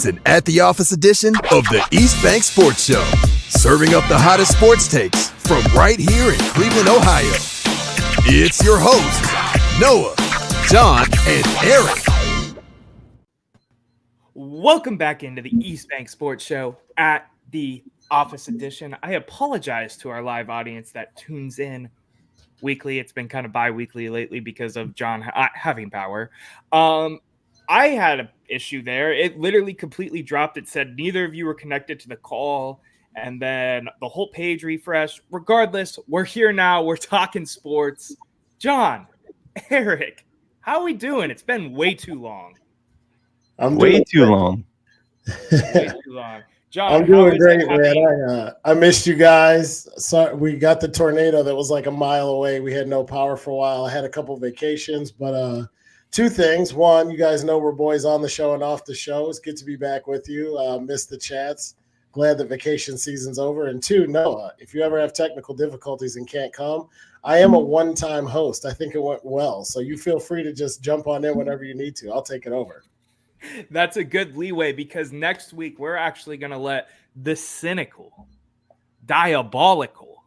an At the Office edition of the East Bank Sports Show, serving up the hottest sports takes from right here in Cleveland, Ohio. It's your host, Noah, John, and Erik. Welcome back into the East Bank Sports Show at the Office edition. I apologize to our live audience that tunes in weekly. It's been kind of bi-weekly lately because of John having power. I had an issue there. It literally completely dropped. It said neither of you were connected to the call, and then the whole page refreshed. Regardless, we're here now. We're talking sports. John, Erik, how are we doing? It's been way too long. Way too long. John, I'm doing great, man. I missed you guys. Sorry, we got the tornado that was like a mile away. We had no power for a while. I had a couple of vacations, but two things. One, you guys know we're boys on the show and off the show. It's good to be back with you. Missed the chats. Glad that vacation season's over. And two, Noah, if you ever have technical difficulties and can't come, I am a one-time host. I think it went well. So you feel free to just jump on in whenever you need to. I'll take it over. That's a good leeway because next week we're actually going to let the cynical, diabolical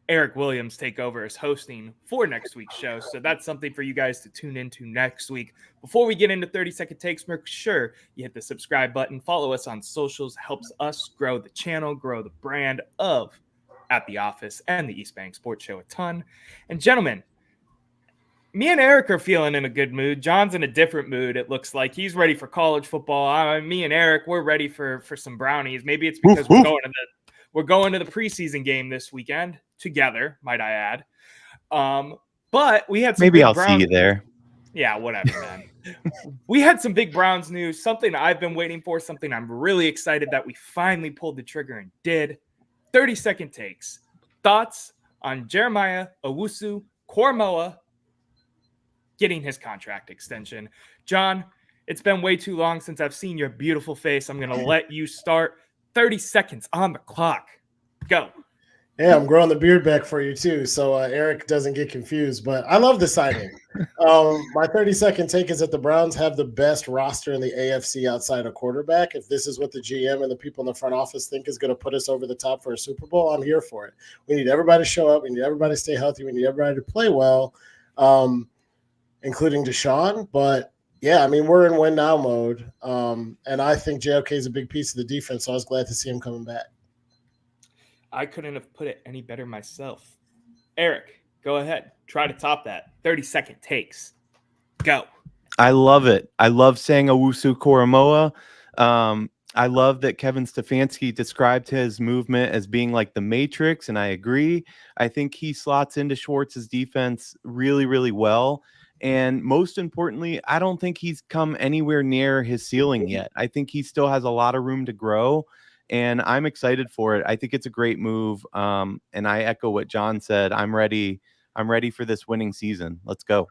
Erik Williams take over as hosting for next week's show. So that's something for you guys to tune into next week. Before we get into 30-second takes, make sure you hit the subscribe button. Follow us on socials. Helps us grow the channel, grow the brand of At the Office and the East Bank Sports Show a ton. And gentlemen, me and Erik are feeling in a good mood. John's in a different mood. It looks like he's ready for college football. Me and Erik, we're ready for some brownies. Maybe it's because we're going to the preseason game this weekend together, might I add. But we had some maybe I'll Browns see you there. Yeah, whatever, man. We had some big Browns news, something I've been waiting for, something I'm really excited that we finally pulled the trigger and did. 30-second takes. Thoughts on Jeremiah Owusu-Koramoah getting his contract extension. John, it's been way too long since I've seen your beautiful face. I'm going to let you start. 30 seconds on the clock. Go. Yeah, I'm growing the beard back for you too, so Erik doesn't get confused. But I love the signing. My 30-second take is that the Browns have the best roster in the AFC outside of quarterback. If this is what the GM and the people in the front office think is going to put us over the top for a Super Bowl, I'm here for it. We need everybody to show up. We need everybody to stay healthy. We need everybody to play well. Including Deshaun, but yeah, I mean, we're in win now mode. And I think JOK is a big piece of the defense, so I was glad to see him coming back. I couldn't have put it any better myself. Erik, go ahead. Try to top that. 30-second takes. Go. I love it. I love saying Owusu-Koramoah. I love that Kevin Stefanski described his movement as being like the Matrix, and I agree. I think he slots into Schwartz's defense really, really well. And most importantly, I don't think he's come anywhere near his ceiling yet. I think he still has a lot of room to grow, and I'm excited for it. I think it's a great move. And I echo what John said. I'm ready. I'm ready for this winning season. Let's go.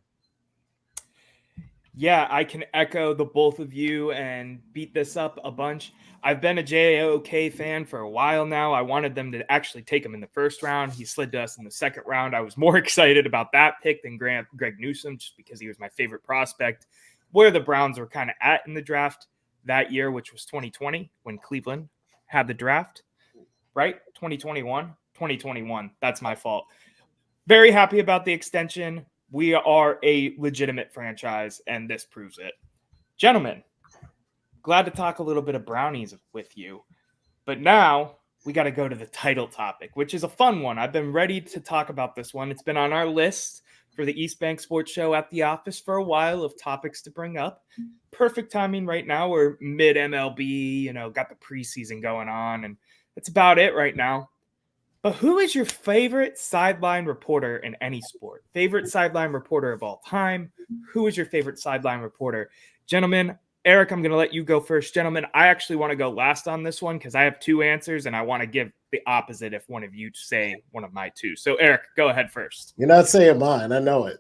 Yeah, I can echo the both of you and beat this up a bunch. I've been a JOK fan for a while now. I wanted them to actually take him in the first round. He slid to us in the second round. I was more excited about that pick than Greg Newsome just because he was my favorite prospect. Where the Browns were kind of at in the draft that year, which was 2020 when Cleveland had the draft, right? 2021. That's my fault. Very happy about the extension. We are a legitimate franchise, and this proves it. Gentlemen, glad to talk a little bit of brownies with you. But now we got to go to the title topic, which is a fun one. I've been ready to talk about this one. It's been on our list for the East Bank Sports Show at the Office for a while of topics to bring up. Perfect timing right now. We're mid-MLB, got the preseason going on, and that's about it right now. But who is your favorite sideline reporter in any sport? Favorite sideline reporter of all time? Who is your favorite sideline reporter? Gentlemen, Erik, I'm going to let you go first. Gentlemen, I actually want to go last on this one because I have two answers, and I want to give the opposite if one of you say one of my two. So, Erik, go ahead first. You're not saying mine. I know it.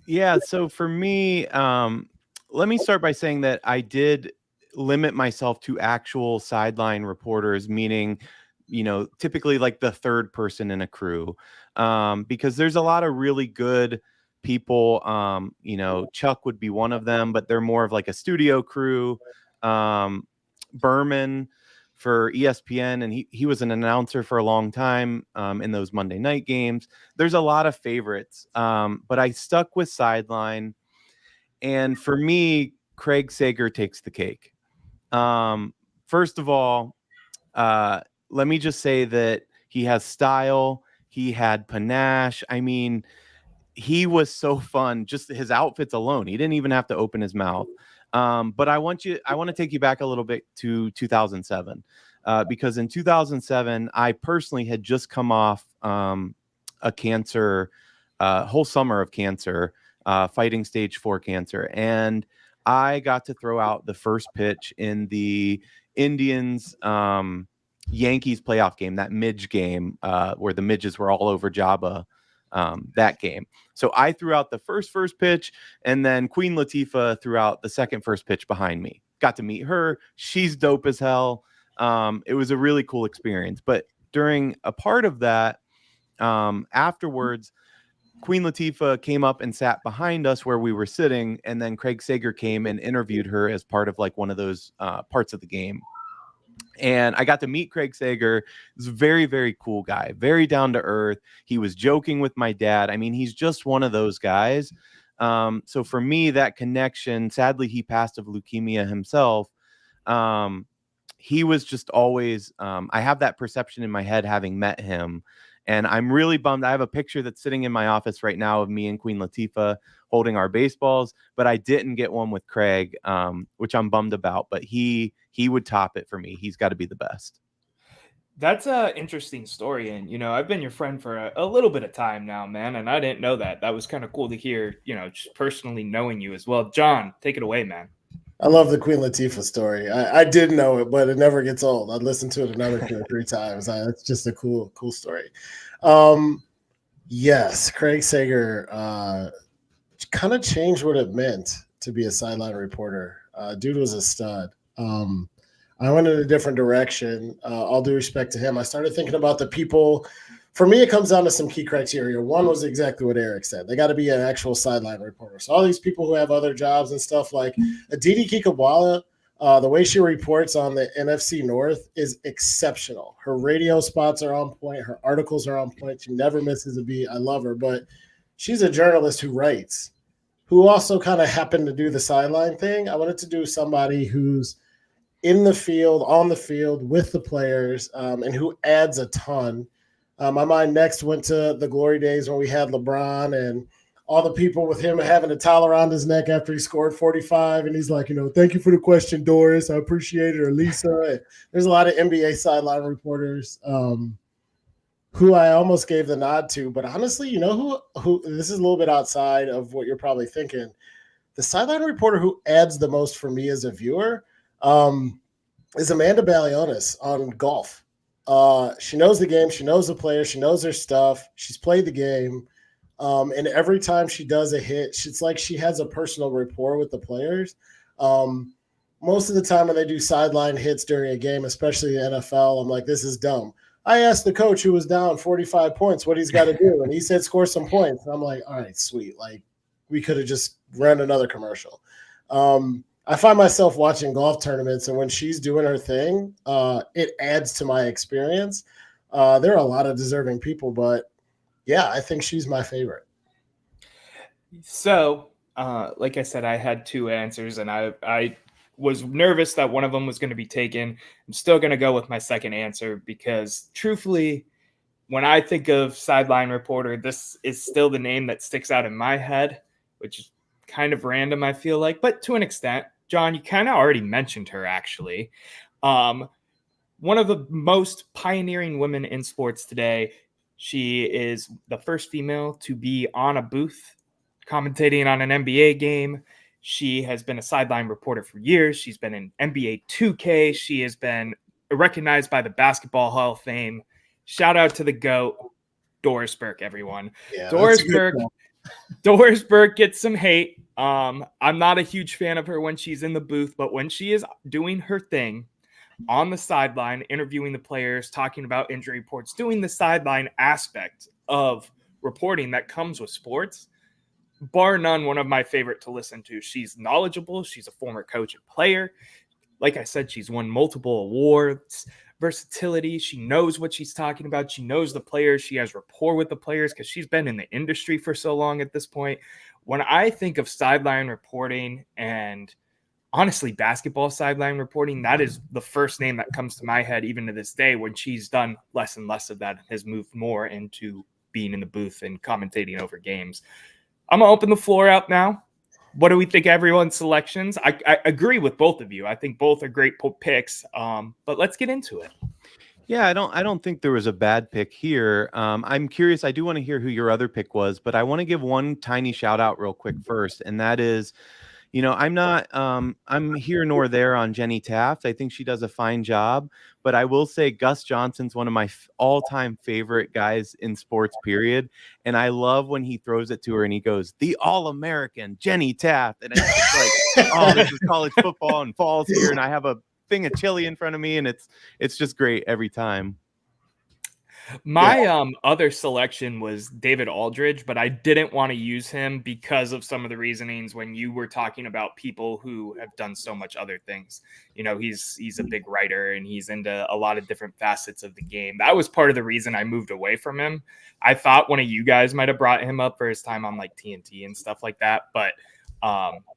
Yeah, so for me, let me start by saying that I did limit myself to actual sideline reporters, meaning typically like the third person in a crew, because there's a lot of really good people. Chuck would be one of them, but they're more of like a studio crew. Berman for ESPN, and he was an announcer for a long time in those Monday night games. There's a lot of favorites, but I stuck with Sideline. And for me, Craig Sager takes the cake. First of all, let me just say that he has style. He had panache. I mean, he was so fun. Just his outfits alone. He didn't even have to open his mouth. But I want to take you back a little bit to 2007, because in 2007, I personally had just come off a cancer, whole summer of cancer, fighting stage 4 cancer. And I got to throw out the first pitch in the Indians Yankees playoff game, that Midge game where the midges were all over Jabba, that game. So I threw out the first pitch, and then Queen Latifah threw out the second first pitch behind me. Got to meet her. She's dope as hell. It was a really cool experience. But during a part of that, afterwards, Queen Latifah came up and sat behind us where we were sitting, and then Craig Sager came and interviewed her as part of like one of those parts of the game. And I got to meet Craig Sager. He's a very, very cool guy, very down to earth. He was joking with my dad. I mean, he's just one of those guys. So for me, that connection, sadly, he passed of leukemia himself. He was just always, I have that perception in my head having met him. And I'm really bummed. I have a picture that's sitting in my office right now of me and Queen Latifah holding our baseballs, but I didn't get one with Craig, which I'm bummed about. But he would top it for me. He's got to be the best. That's an interesting story. And, you know, I've been your friend for a little bit of time now, man. And I didn't know that. That was kind of cool to hear, you know, just personally knowing you as well. John, take it away, man. I love the Queen Latifah story. I did know it, but it never gets old. I'd listen to it another 2 or 3 times. It's just a cool story. Yes, Craig Sager kind of changed what it meant to be a sideline reporter. Dude was a stud. I went in a different direction. All due respect to him, I started thinking about the people. For me, it comes down to some key criteria. One was exactly what Erik said. They got to be an actual sideline reporter. So all these people who have other jobs and stuff, like Aditi Kikabwala, the way she reports on the NFC North is exceptional. Her radio spots are on point. Her articles are on point. She never misses a beat. I love her. But she's a journalist who writes, who also kind of happened to do the sideline thing. I wanted to do somebody who's in the field, on the field, with the players, and who adds a ton. My mind next went to the glory days when we had LeBron and all the people with him having a towel around his neck after he scored 45. And he's like, you know, thank you for the question, Doris. I appreciate it. Or Lisa. And there's a lot of NBA sideline reporters who I almost gave the nod to. But honestly, you know who this is a little bit outside of what you're probably thinking. The sideline reporter who adds the most for me as a viewer is Amanda Balionis on golf. She knows the game. She knows the players. She knows her stuff. She's played the game. And every time she does a hit, it's like she has a personal rapport with the players. Most of the time when they do sideline hits during a game, especially the NFL, I'm like, this is dumb. I asked the coach who was down 45 points what he's got to do, and he said score some points. And I'm like, all right, sweet. Like, we could have just ran another commercial. I find myself watching golf tournaments, and when she's doing her thing, it adds to my experience. There are a lot of deserving people, but yeah, I think she's my favorite. So, like I said, I had 2 answers, and I was nervous that one of them was going to be taken. I'm still going to go with my second answer because, truthfully, when I think of sideline reporter, this is still the name that sticks out in my head, which is kind of random, I feel like, but to an extent. John, you kind of already mentioned her, actually. One of the most pioneering women in sports today. She is the first female to be on a booth commentating on an NBA game. She has been a sideline reporter for years. She's been in NBA 2K. She has been recognized by the Basketball Hall of Fame. Shout out to the GOAT, Doris Burke, everyone. Yeah, Doris Burke gets some hate. I'm not a huge fan of her when she's in the booth, but when she is doing her thing on the sideline, interviewing the players, talking about injury reports, doing the sideline aspect of reporting that comes with sports, bar none, one of my favorite to listen to. She's knowledgeable. She's a former coach and player. Like I said, she's won multiple awards, versatility. She knows what she's talking about. She knows the players. She has rapport with the players because she's been in the industry for so long at this point. When I think of sideline reporting and honestly basketball sideline reporting, that is the first name that comes to my head even to this day, when she's done less and less of that and has moved more into being in the booth and commentating over games. I'm going to open the floor out now. What do we think everyone's selections? I agree with both of you. I think both are great picks, but let's get into it. Yeah, I don't think there was a bad pick here. I'm curious. I do want to hear who your other pick was, but I want to give one tiny shout out real quick first, and that is, I'm here nor there on Jenny Taft. I think she does a fine job, but I will say Gus Johnson's one of my all-time favorite guys in sports, period. And I love when he throws it to her and he goes, "The All-American Jenny Taft," and it's just like, oh, this is college football and fall's here, and I have a thing of chili in front of me, and it's just great every time. My other selection was David Aldridge, but I didn't want to use him because of some of the reasonings when you were talking about people who have done so much other things. He's a big writer and he's into a lot of different facets of the game. That was part of the reason I moved away from him. I thought one of you guys might have brought him up for his time on like TNT and stuff like that, but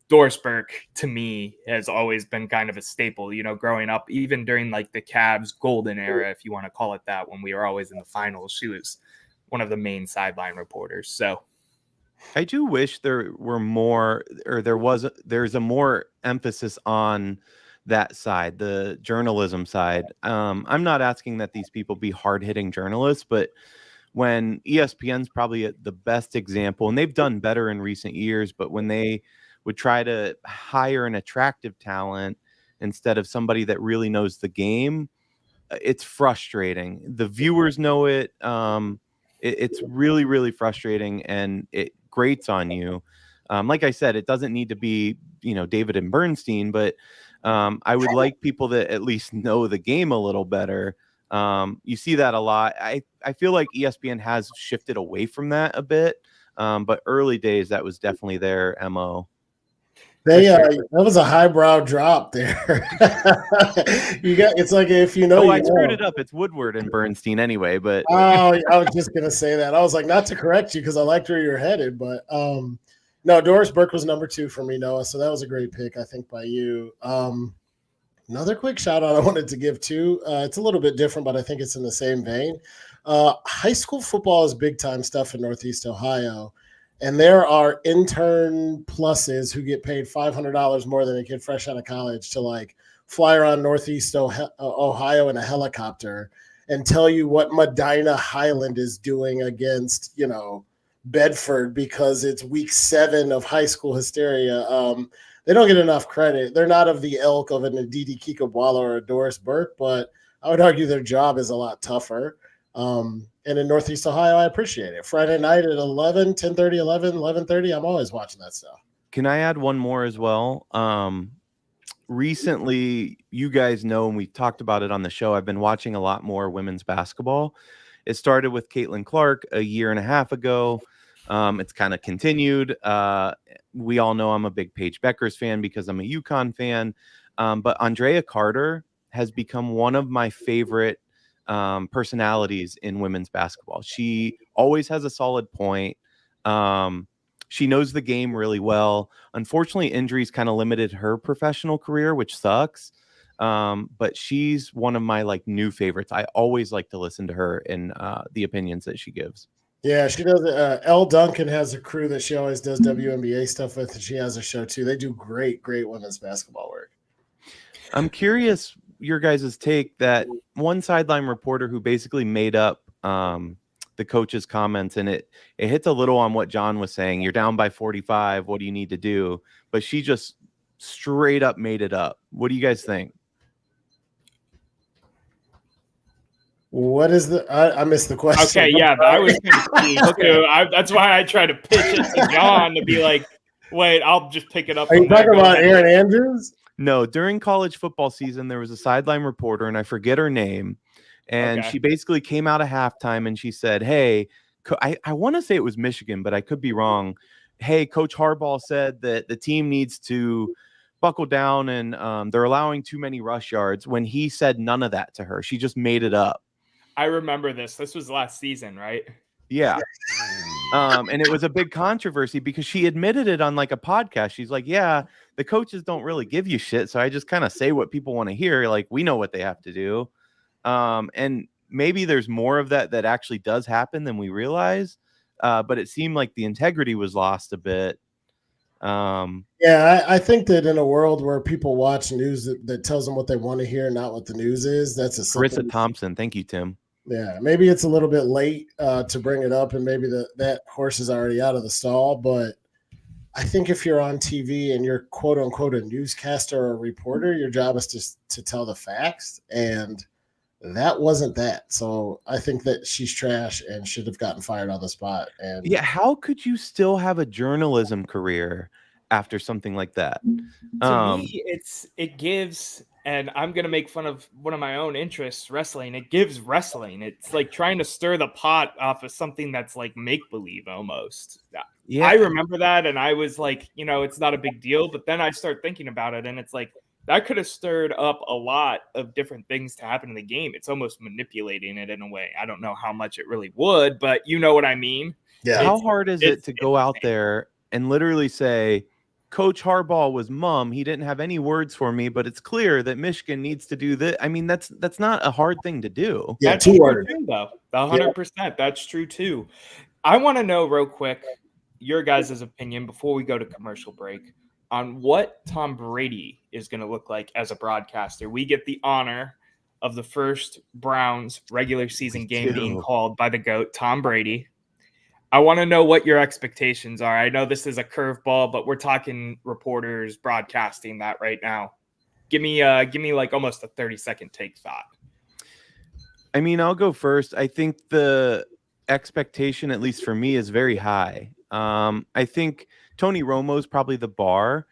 Doris Burke to me has always been kind of a staple, growing up, even during like the Cavs golden era, if you want to call it that, when we were always in the finals. She was one of the main sideline reporters. So I do wish there were more, or there's a more emphasis on that side, the journalism side. I'm not asking that these people be hard-hitting journalists, but when ESPN's probably the best example, and they've done better in recent years, but when they would try to hire an attractive talent instead of somebody that really knows the game, it's frustrating. The viewers know it. It's really, really frustrating, and it grates on you. Like I said, it doesn't need to be, David and Bernstein, but I would like people that at least know the game a little better. You see that a lot. I feel like ESPN has shifted away from that a bit, but early days that was definitely their MO. That was a highbrow drop there. It's like if I screwed it up. It's Woodward and Bernstein anyway, but I was just gonna say that. I was like, not to correct you because I liked where you're headed, but no, Doris Burke was number 2 for me, Noah. So that was a great pick, I think, by you. Another quick shout out I wanted to give too. It's a little bit different, but I think it's in the same vein. High school football is big time stuff in Northeast Ohio. And there are intern pluses who get paid $500 more than a kid fresh out of college to like fly around Northeast Ohio in a helicopter and tell you what Medina Highland is doing against, Bedford because it's week 7 of high school hysteria. They don't get enough credit. They're not of the ilk of an Aditi Kikabwala or a Doris Burke, but I would argue their job is a lot tougher. And in Northeast Ohio, I appreciate it. Friday night at 11, 10:30, 11:30, I'm always watching that stuff. Can I add one more as well? Recently, you guys know, and we talked about it on the show, I've been watching a lot more women's basketball. It started with Caitlin Clark a year and a half ago. It's kind of continued. We all know I'm a big Paige Beckers fan because I'm a UConn fan. But Andrea Carter has become one of my favorite personalities in women's basketball. She always has a solid point. She knows the game really well. Unfortunately, injuries kind of limited her professional career, which sucks. But she's one of my new favorites. I always like to listen to her and the opinions that she gives. Yeah, she does. Elle Duncan has a crew that she always does WNBA stuff with, and she has a show too. They do great women's basketball work. I'm curious your guys' take that one sideline reporter who basically made up the coach's comments, and it hits a little on what John was saying. You're down by 45. What do you need to do? But she just straight up made it up. What do you guys think? What is I missed the question. Okay, yeah, I was confused too. That's why I try to pitch it to John to be like, wait, I'll just pick it up. Are you talking about Aaron Andrews? No, during college football season, there was a sideline reporter, and I forget her name. And she basically came out of halftime and she said, hey, I want to say it was Michigan, but I could be wrong. Hey, Coach Harbaugh said that the team needs to buckle down and they're allowing too many rush yards, when he said none of that to her. She just made it up. I remember this. This was last season, right? Yeah. And it was a big controversy because she admitted it on like a podcast. She's like, yeah, the coaches don't really give you shit. So I just kind of say what people want to hear. Like, we know what they have to do. And maybe there's more of that actually does happen than we realize. But it seemed like the integrity was lost a bit. Yeah, I think that in a world where people watch news that tells them what they want to hear, not what the news is, that's a Carissa Thompson. Thank you, Tim. Yeah, maybe it's a little bit late to bring it up, and maybe that horse is already out of the stall. But I think if you're on TV and you're quote unquote a newscaster or a reporter, your job is to tell the facts, and that wasn't that. So I think that she's trash and should have gotten fired on the spot. And yeah, how could you still have a journalism career after something like that? To me, it gives, and I'm gonna make fun of one of my own interests, wrestling. It gives wrestling. It's like trying to stir the pot off of something that's like make believe almost. Yeah, I remember that, and I was like, it's not a big deal. But then I start thinking about it, and it's like that could have stirred up a lot of different things to happen in the game. It's almost manipulating it in a way. I don't know how much it really would, but you know what I mean. yeah, how hard is it to go out there and literally say, Coach Harbaugh was mum. He didn't have any words for me, but it's clear that Michigan needs to do this. I mean, that's not a hard thing to do. yeah, That's 2 true words. too, though. 100%. That's true too. I want to know real quick your guys' opinion before we go to commercial break on what Tom Brady is going to look like as a broadcaster. We get the honor of the first Browns regular season game being called by the GOAT, Tom Brady. I want to know what your expectations are. I know this is a curveball, but we're talking reporters broadcasting that right now. Give me like almost a 30-second take thought. I mean, I'll go first. I think the expectation, at least for me, is very high. I think Tony Romo's probably the bar,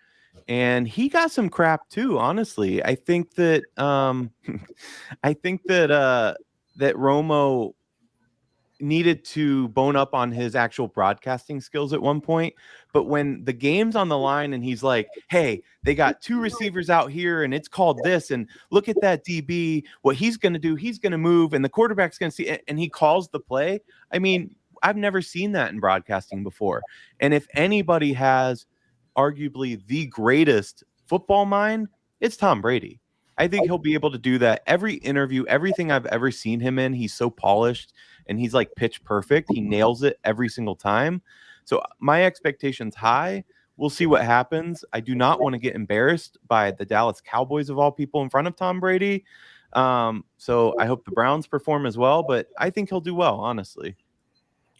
and he got some crap too, honestly. I think that that Romo needed to bone up on his actual broadcasting skills at one point. But when the game's on the line and he's like, hey, they got 2 receivers out here and it's called this, and look at that DB, what he's going to do, he's going to move, and the quarterback's going to see it, and he calls the play. I mean, I've never seen that in broadcasting before. And if anybody has arguably the greatest football mind, it's Tom Brady. I think he'll be able to do that. Every interview, everything I've ever seen him in, he's so polished and he's like pitch perfect. He nails it every single time. So my expectation's high. We'll see what happens. I do not want to get embarrassed by the Dallas Cowboys of all people in front of Tom Brady. So I hope the Browns perform as well, but I think he'll do well, honestly.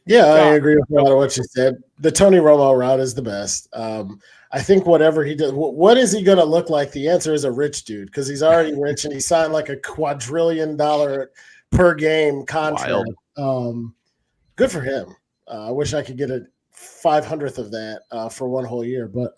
Yeah, I agree with a lot of what you said. The Tony Romo route is the best. I think whatever he does, what is he going to look like? The answer is a rich dude, because he's already rich and he signed like a $250 per game contract. Good for him. I wish I could get a 500th of that for one whole year, but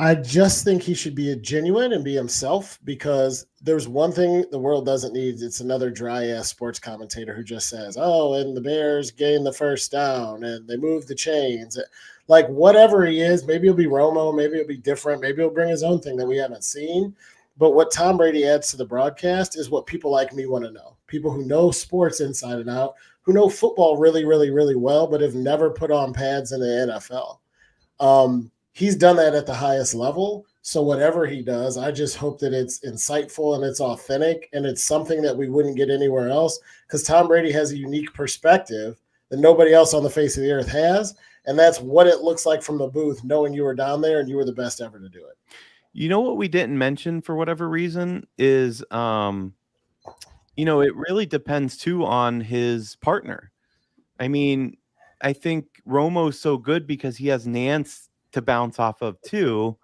I just think he should be a genuine and be himself, because there's one thing the world doesn't need. It's another dry-ass sports commentator who just says, oh, and the Bears gained the first down and they moved the chains. Like, whatever he is, maybe he'll be Romo, maybe it'll be different, maybe he'll bring his own thing that we haven't seen. But what Tom Brady adds to the broadcast is what people like me want to know. People who know sports inside and out, who know football really, really, really well, but have never put on pads in the NFL. He's done that at the highest level. So whatever he does, I just hope that it's insightful and it's authentic and it's something that we wouldn't get anywhere else, because Tom Brady has a unique perspective that nobody else on the face of the earth has. And that's what it looks like from the booth, knowing you were down there and you were the best ever to do it. You know what we didn't mention for whatever reason is, it really depends too on his partner. I mean, I think Romo's so good because he has Nance to bounce off of too.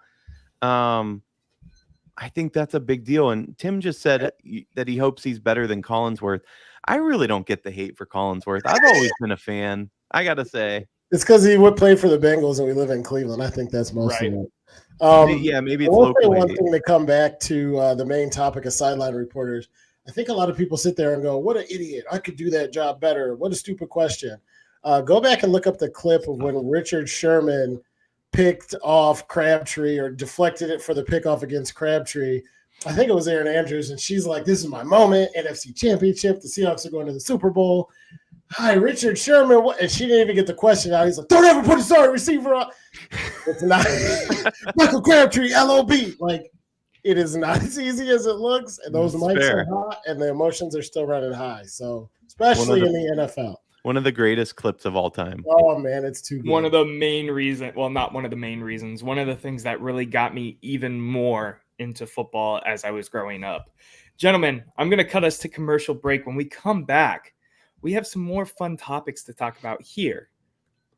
I think that's a big deal. And Tim just said that he hopes he's better than Collinsworth. I really don't get the hate for Collinsworth. I've always been a fan, I gotta say. It's because he would play for the Bengals and we live in Cleveland. I think that's mostly it. Yeah, maybe it's local. One thing to come back to the main topic of sideline reporters. I think a lot of people sit there and go, what an idiot. I could do that job better. What a stupid question. Go back and look up the clip of when Richard Sherman picked off Crabtree or deflected it for the pickoff against Crabtree. I think it was Aaron Andrews, and she's like, "This is my moment, NFC Championship. The Seahawks are going to the Super Bowl. Hi, Richard Sherman." And she didn't even get the question out. He's like, "Don't ever put a sorry receiver on." It's not Michael Crabtree, LOB. Like, it is not as easy as it looks, and those mics are hot, and the emotions are still running high. So, especially in the NFL. One of the greatest clips of all time. Oh, man, it's too good. One of the main reasons, well, not one of the main reasons, one of the things that really got me even more into football as I was growing up. Gentlemen, I'm going to cut us to commercial break. When we come back, we have some more fun topics to talk about here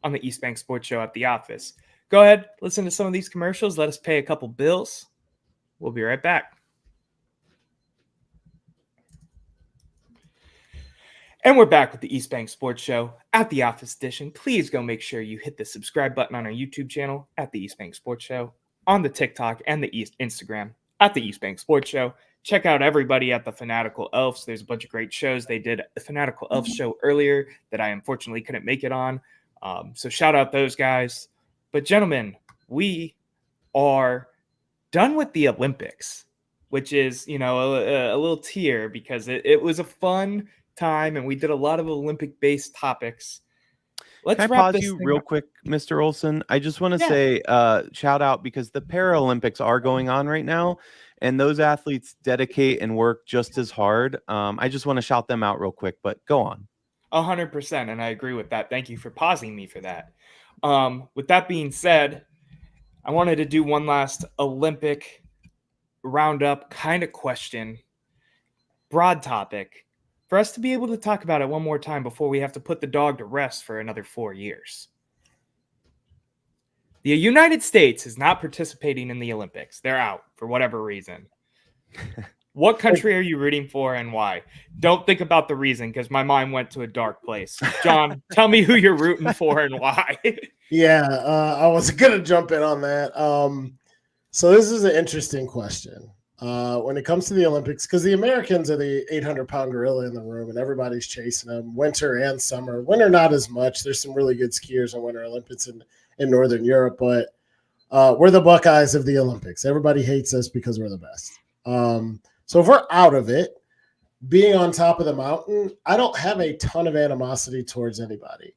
on the East Bank Sports Show at the office. Go ahead, listen to some of these commercials. Let us pay a couple bills. We'll be right back. And we're back with the East Bank Sports Show at the Office Edition. Please go make sure you hit the subscribe button on our YouTube channel at the East Bank Sports Show, on the TikTok and the Instagram at the East Bank Sports Show. Check out everybody at the Fanatical Elves. There's a bunch of great shows. They did a Fanatical Elves show earlier that I unfortunately couldn't make it on. So shout out those guys. But gentlemen, we are done with the Olympics, which is, a little tear because it was a fun time and we did a lot of Olympic-based topics. Can I pause you real quick, Mr. Olson? I just want to say shout out because the Paralympics are going on right now, and those athletes dedicate and work just as hard. I just want to shout them out real quick, but go on. 100%, and I agree with that. Thank you for pausing me for that. With that being said, I wanted to do one last Olympic roundup kind of question, broad topic, for us to be able to talk about it one more time before we have to put the dog to rest for another 4 years. The United States is not participating in the Olympics. They're out for whatever reason. What country are you rooting for and why? Don't think about the reason because my mind went to a dark place. John, tell me who you're rooting for and why. I was going to jump in on that. So this is an interesting question. When it comes to the Olympics, because the Americans are the 800-pound gorilla in the room, and everybody's chasing them, winter and summer. Winter, not as much. There's some really good skiers in Winter Olympics in Northern Europe, but we're the Buckeyes of the Olympics. Everybody hates us because we're the best. So if we're out of it, being on top of the mountain, I don't have a ton of animosity towards anybody.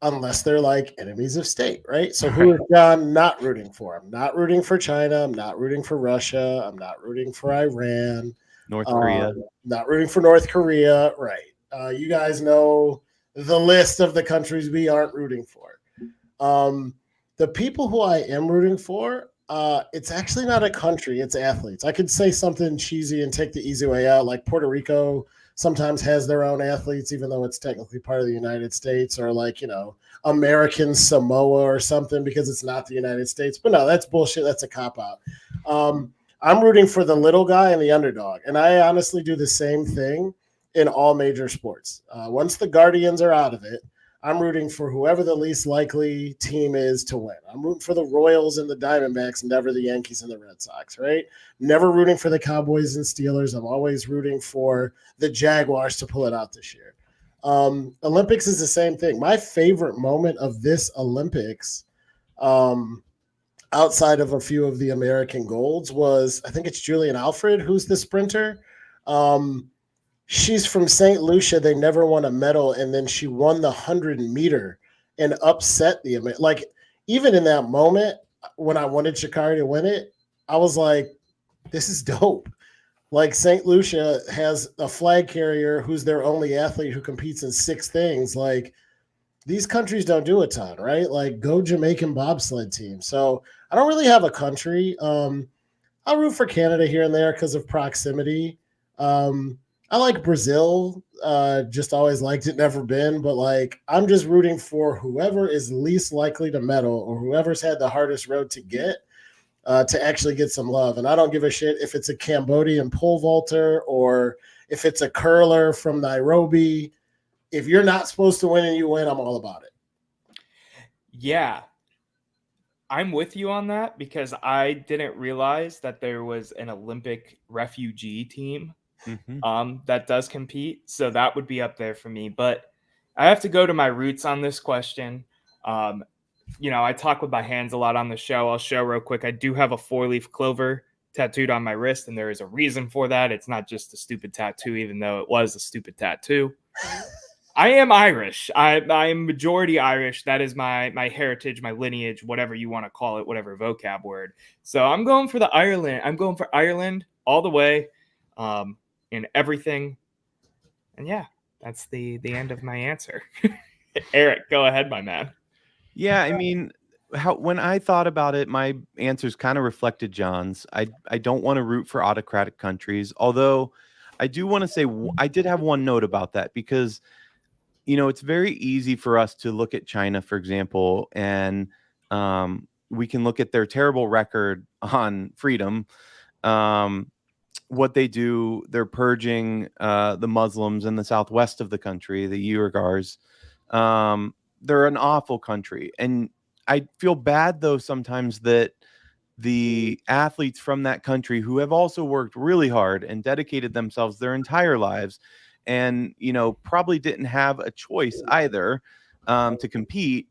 Unless they're like enemies of state, right? So who is John not rooting for? I'm not rooting for China. I'm not rooting for Russia. I'm not rooting for Iran. North Korea. Not rooting for North Korea, right? You guys know the list of the countries we aren't rooting for. The people who I am rooting for, it's actually not a country, it's athletes. I could say something cheesy and take the easy way out, like Puerto Rico sometimes has their own athletes, even though it's technically part of the United States, or like, American Samoa or something because it's not the United States. But no, that's bullshit. That's a cop-out. I'm rooting for the little guy and the underdog. And I honestly do the same thing in all major sports. Once the Guardians are out of it, I'm rooting for whoever the least likely team is to win. I'm rooting for the Royals and the Diamondbacks, never the Yankees and the Red Sox, right? Never rooting for the Cowboys and Steelers. I'm always rooting for the Jaguars to pull it out this year. Olympics is the same thing. My favorite moment of this Olympics, outside of a few of the American golds, was, I think it's Julian Alfred, who's the sprinter. She's from St. Lucia. They never won a medal, and then she won the 100-meter and upset the – like, even in that moment when I wanted Sha'Carri to win it, I was like, this is dope. Like, St. Lucia has a flag carrier who's their only athlete who competes in 6 things. Like, these countries don't do a ton, right? Like, go Jamaican bobsled team. So I don't really have a country. I'll root for Canada here and there because of proximity. I like Brazil, just always liked it, never been. But, like, I'm just rooting for whoever is least likely to medal or whoever's had the hardest road to get to actually get some love. And I don't give a shit if it's a Cambodian pole vaulter or if it's a curler from Nairobi. If you're not supposed to win and you win, I'm all about it. Yeah. I'm with you on that because I didn't realize that there was an Olympic refugee team that does compete. So that would be up there for me. But I have to go to my roots on this question. I talk with my hands a lot on the show. I'll show real quick. I do have a 4-leaf clover tattooed on my wrist, and there is a reason for that. It's not just a stupid tattoo, even though it was a stupid tattoo. I am Irish. I am majority Irish. That is my heritage, my lineage, whatever you want to call it, whatever vocab word. So I'm going for Ireland. I'm going for Ireland all the way, in everything. And yeah, that's the end of my answer. Erik, go ahead, my man. Yeah, I mean, when I thought about it, my answers kind of reflected John's. I don't want to root for autocratic countries, although I do want to say I did have one note about that because it's very easy for us to look at China, for example, and we can look at their terrible record on freedom. What they do, they're purging the Muslims in the southwest of the country, the Uyghurs. They're an awful country. And I feel bad, though, sometimes that the athletes from that country who have also worked really hard and dedicated themselves their entire lives and, probably didn't have a choice either to compete,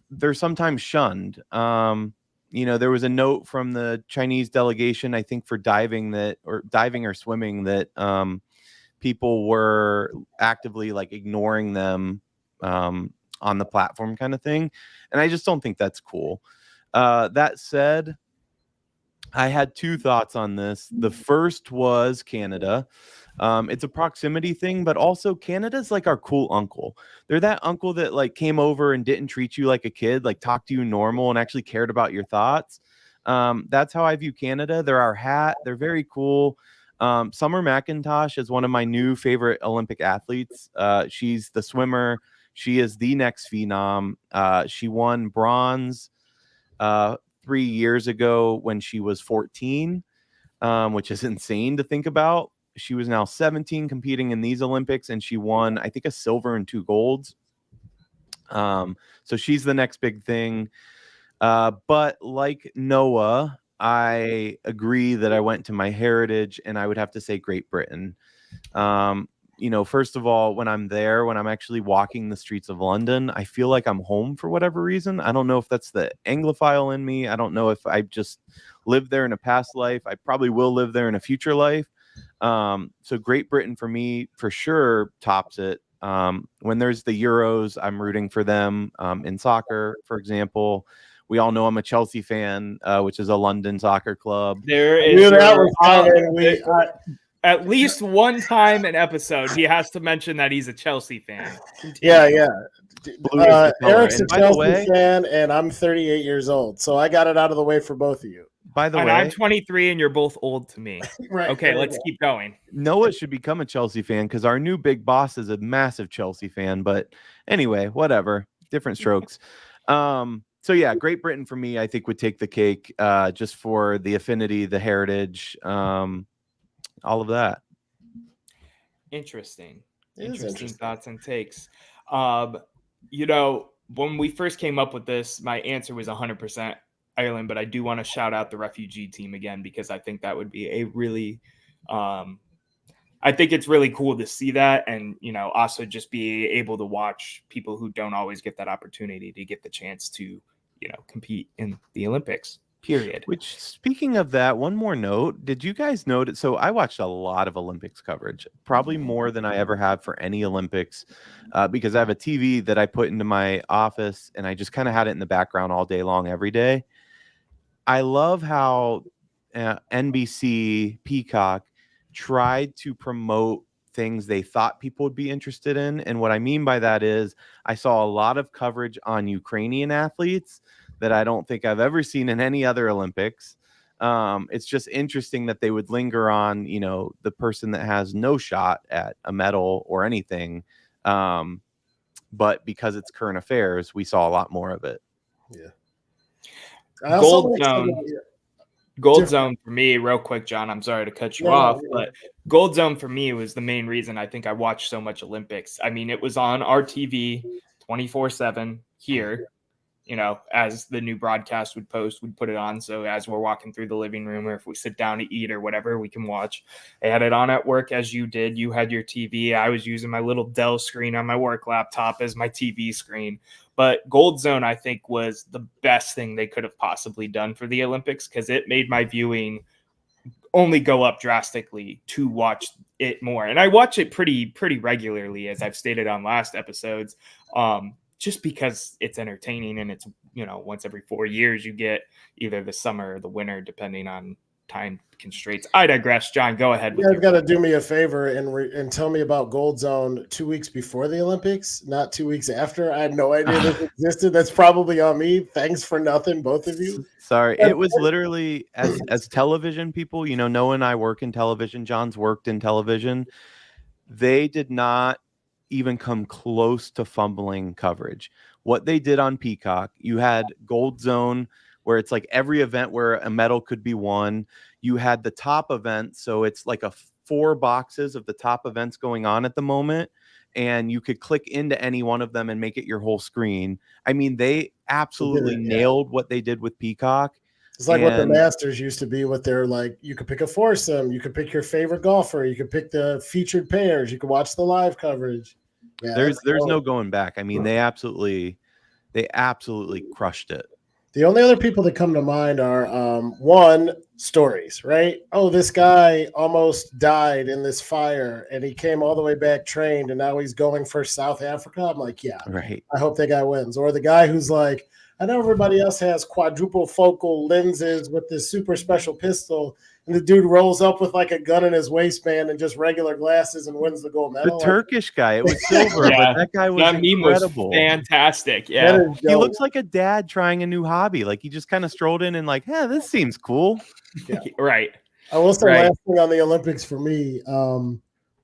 they're sometimes shunned. There was a note from the Chinese delegation, I think for diving or swimming that people were actively like ignoring them on the platform kind of thing. And I just don't think that's cool. That said, I had two thoughts on this. The first was Canada. It's a proximity thing, but also Canada's like our cool uncle. They're that uncle that like came over and didn't treat you like a kid, like talked to you normal and actually cared about your thoughts. That's how I view Canada. They're our hat. They're very cool. Summer McIntosh is one of my new favorite Olympic athletes. She's the swimmer. She is the next phenom. She won bronze 3 years ago when she was 14, which is insane to think about. She was now 17 competing in these Olympics, and she won, I think, a silver and 2 golds. So she's the next big thing. But like Noah, I agree that I went to my heritage, and I would have to say Great Britain. First of all, when I'm there, when I'm actually walking the streets of London, I feel like I'm home for whatever reason. I don't know if that's the Anglophile in me. I don't know if I just lived there in a past life. I probably will live there in a future life. So Great Britain for me, for sure, tops it. When there's the Euros, I'm rooting for them. In soccer, for example, we all know I'm a Chelsea fan, which is a London soccer club. There is at least one time an episode he has to mention that he's a Chelsea fan. Yeah. Erik's a by the way, Chelsea fan, and I'm 38 years old, so I got it out of the way for both of you. By the way, I'm 23 and you're both old to me. Right. Okay, let's keep going. Noah should become a Chelsea fan because our new big boss is a massive Chelsea fan. But anyway, whatever, different strokes. So yeah, Great Britain for me, I think would take the cake just for the affinity, the heritage, all of that. Interesting Interesting thoughts and takes. When we first came up with this, my answer was 100% Ireland, but I do want to shout out the refugee team again because I think that would be a really I think it's really cool to see that, and also just be able to watch people who don't always get that opportunity to get the chance to compete in the Olympics, period. Which, speaking of that, one more note, did you guys notice? So I watched a lot of Olympics coverage, probably more than I ever have for any Olympics, because I have a TV that I put into my office and I just kind of had it in the background all day long, every day. I love how NBC, Peacock tried to promote things they thought people would be interested in. And what I mean by that is I saw a lot of coverage on Ukrainian athletes that I don't think I've ever seen in any other Olympics. It's just interesting that they would linger on, the person that has no shot at a medal or anything. But because it's current affairs, we saw a lot more of it. Yeah. Gold Zone for me, real quick, John, I'm sorry to cut you off, but Gold Zone for me was the main reason I think I watched so much Olympics. I mean, it was on our TV 24/7 here. as the new broadcast would post, we'd put it on. So as we're walking through the living room, or if we sit down to eat or whatever, we can watch. I had it on at work as you did. You had your TV. I was using my little Dell screen on my work laptop as my TV screen. But Gold Zone, I think, was the best thing they could have possibly done for the Olympics, because it made my viewing only go up drastically to watch it more. And I watch it pretty regularly, as I've stated on last episodes, just because it's entertaining, and it's, once every 4 years you get either the summer or the winter, depending on time constraints. I digress. John, go ahead. You guys got to do me a favor and tell me about Gold Zone 2 weeks before the Olympics, not 2 weeks after. I had no idea this existed. That's probably on me. Thanks for nothing, both of you. Sorry, it was literally as television people. Noah and I work in television. John's worked in television. They did not even come close to fumbling coverage. What they did on Peacock, you had Gold Zone, where it's like every event where a medal could be won. You had the top event, so it's like 4 boxes of the top events going on at the moment, and you could click into any one of them and make it your whole screen. I mean, they absolutely nailed what they did with Peacock. It's like what the Masters used to be with their, like, you could pick a foursome, you could pick your favorite golfer, you could pick the featured pairs, you could watch the live coverage. Yeah, there's no going back. I mean, they absolutely crushed it. The only other people that come to mind are one, stories, right? Oh, this guy almost died in this fire and he came all the way back trained and now he's going for South Africa. I'm like, yeah, right. I hope that guy wins. Or the guy who's like, I know everybody else has quadruple focal lenses with this super special pistol, and the dude rolls up with like a gun in his waistband and just regular glasses and wins the gold medal. The Turkish guy, it was silver, but that guy was incredible. Was fantastic. Yeah, he looks like a dad trying a new hobby. Like he just kind of strolled in and like, yeah, this seems cool. Yeah. Right. I will say last thing on the Olympics for me.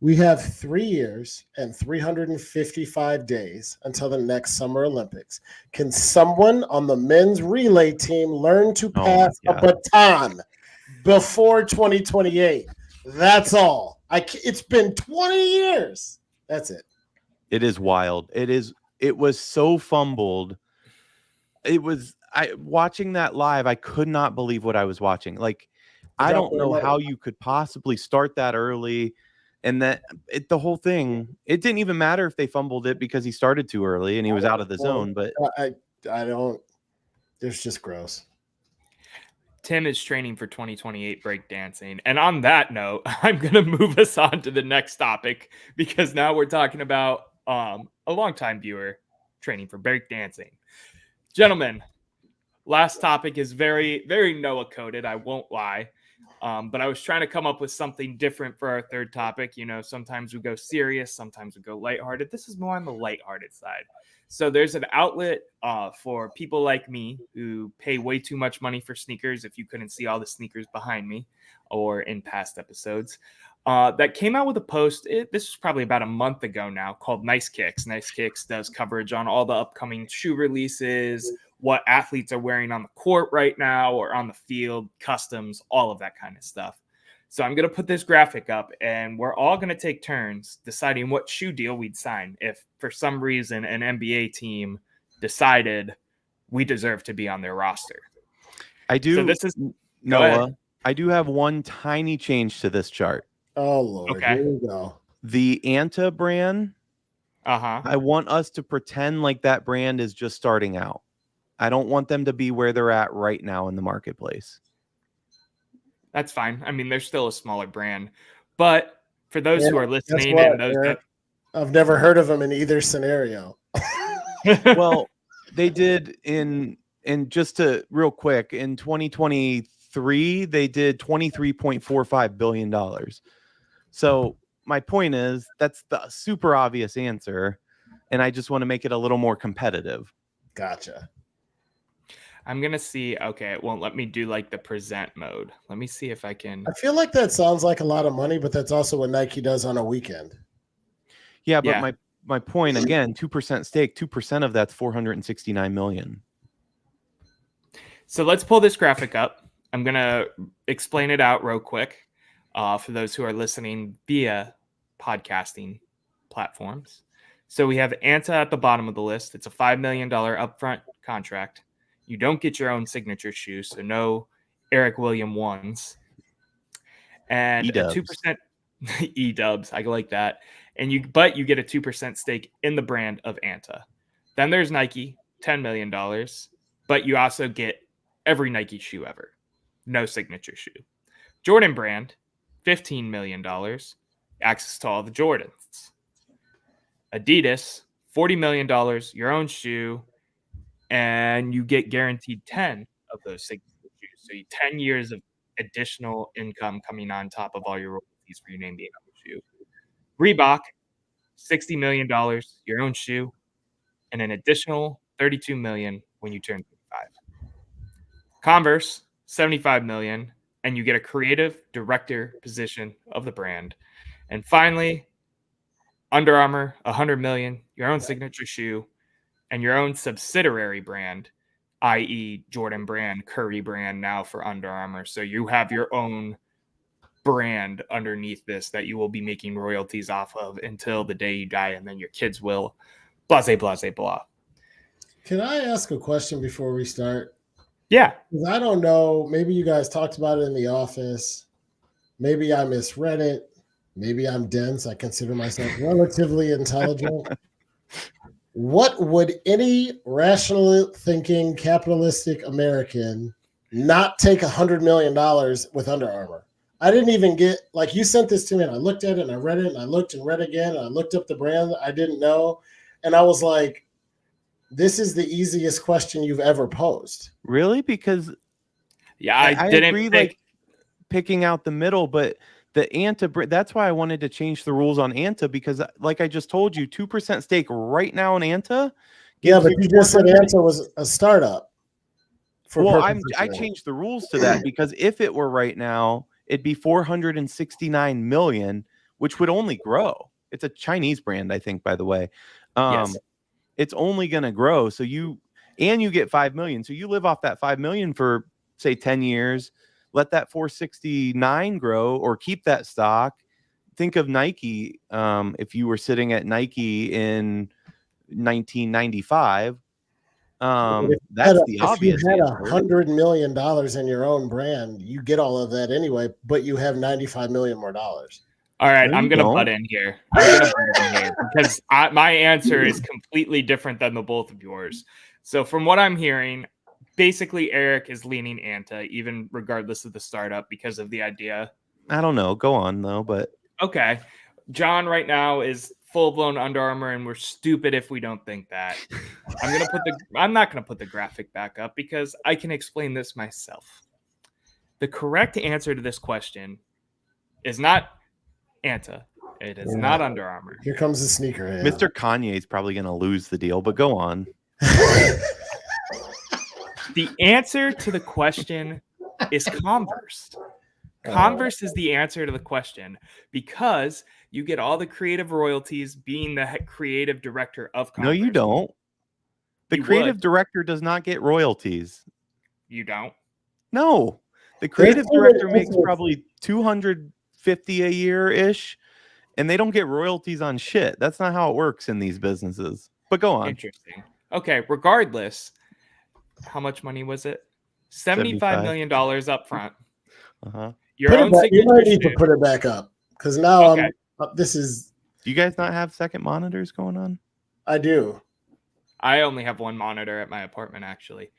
We have 3 years and 355 days until the next Summer Olympics. Can someone on the men's relay team learn to pass a baton before 2028? That's all. It's been 20 years. That's it. It is wild. It was so fumbled. Watching that live, I could not believe what I was watching. Like, I don't know how you could possibly start that early. And the whole thing, it didn't even matter if they fumbled it because he started too early and he was out of the zone. But I don't. It's just gross. Tim is training for 2028 breakdancing. And on that note, I'm going to move us on to the next topic, because now we're talking about a longtime viewer training for breakdancing. Gentlemen, last topic is very, very Noah coded. I won't lie. But I was trying to come up with something different for our third topic. Sometimes we go serious, sometimes we go lighthearted. This is more on the lighthearted side. So there's an outlet for people like me who pay way too much money for sneakers. If you couldn't see all the sneakers behind me or in past episodes, that came out with a post. This was probably about a month ago now, called Nice Kicks. Nice Kicks does coverage on all the upcoming shoe releases, what athletes are wearing on the court right now or on the field, customs, all of that kind of stuff. So I'm going to put this graphic up, and we're all going to take turns deciding what shoe deal we'd sign if for some reason an NBA team decided we deserve to be on their roster. I do. So this is Noah. I do have one tiny change to this chart. Oh, Lord. Okay. Here we go. The Anta brand. I want us to pretend like that brand is just starting out. I don't want them to be where they're at right now in the marketplace. That's fine. I mean, they're still a smaller brand. But for those who are listening, I've never heard of them in either scenario. Well, they did in just to real quick, in 2023, they did $23.45 billion. So my point is, that's the super obvious answer. And I just want to make it a little more competitive. Gotcha. I'm going to see. Okay, it won't let me do like the present mode. Let me see if I can. I feel like that sounds like a lot of money, but that's also what Nike does on a weekend. Yeah, but my point, again, 2% stake, 2% of that's 469 million. So let's pull this graphic up. I'm going to explain it out real quick for those who are listening via podcasting platforms. So we have Anta at the bottom of the list. It's a $5 million upfront contract. You don't get your own signature shoe, so no Erik Williams ones. And E-dubs. a 2% E-dubs. I like that. But you get a 2% stake in the brand of Anta. Then there's Nike, $10 million, but you also get every Nike shoe ever. No signature shoe. Jordan brand, $15 million, access to all the Jordans. Adidas, $40 million, your own shoe, and you get guaranteed 10 of those signature shoes. So 10 years of additional income coming on top of all your royalties for your name being on the shoe. Reebok, $60 million, your own shoe, and an additional $32 million when you turn 35. Converse, $75 million, and you get a creative director position of the brand. And finally, Under Armour, $100 million, your own signature shoe, and your own subsidiary brand, i.e. Jordan brand, Curry brand now for Under Armour. So you have your own brand underneath this that you will be making royalties off of until the day you die, and then your kids will. Blase, blase, blah. Can I ask a question before we start? Yeah. Because I don't know. Maybe you guys talked about it in the office. Maybe I misread it. Maybe I'm dense. I consider myself relatively intelligent. What would any rational thinking capitalistic American not take $100 million with Under Armour? I didn't even get, like, you sent this to me and I looked at it and I read it and I looked and read again and I looked up the brand I didn't know. And I was like, this is the easiest question you've ever posed. Really? Because I didn't agree, like picking out the middle, but the Anta, that's why I wanted to change the rules on Anta, because like I just told you, 2% stake right now in Anta. Yeah, but you just said Anta was a startup. Well, I changed the rules to that because if it were right now, it'd be 469 million, which would only grow. It's a Chinese brand, I think, by the way. Yes. It's only going to grow. So you get 5 million. So you live off that 5 million for say 10 years, let that 469 grow or keep that stock. Think of Nike. If you were sitting at Nike in 1995, that's the obvious. If you had $100 million in your own brand, you get all of that anyway, but you have $95 million more dollars. All right, I'm going to butt in here. Because my answer is completely different than the both of yours. So from what I'm hearing, basically Erik is leaning Anta, even regardless of the startup, because of the idea. I don't know. Go on, though. But okay. John right now is full-blown Under Armour, and we're stupid if we don't think that. I'm not going to put the graphic back up because I can explain this myself. The correct answer to this question is not Anta. It is not Under Armour. Here comes the sneaker. Mr. Kanye is probably going to lose the deal, but go on. The answer to the question is Converse. Converse is the answer to the question because you get all the creative royalties being the creative director of Converse. No, you don't. The creative director does not get royalties. You don't? No. The creative director makes probably $250 a year-ish, and they don't get royalties on shit. That's not how it works in these businesses. But go on. Interesting. Okay, regardless, how much money was it? $75 million up front. Uh-huh. You might need to put it back up because now this is. Do you guys not have second monitors going on? I do. I only have one monitor at my apartment, actually.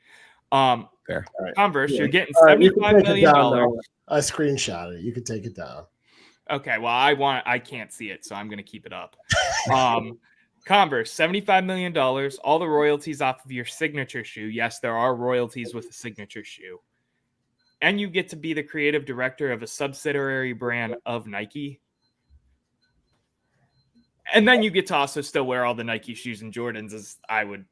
Fair. Converse, you're getting $75 million. I screenshot it. You could take it down. Okay, well, I can't see it, so I'm going to keep it up. Converse, $75 million, all the royalties off of your signature shoe. Yes, there are royalties with a signature shoe. And you get to be the creative director of a subsidiary brand of Nike. And then you get to also still wear all the Nike shoes and Jordans as I would,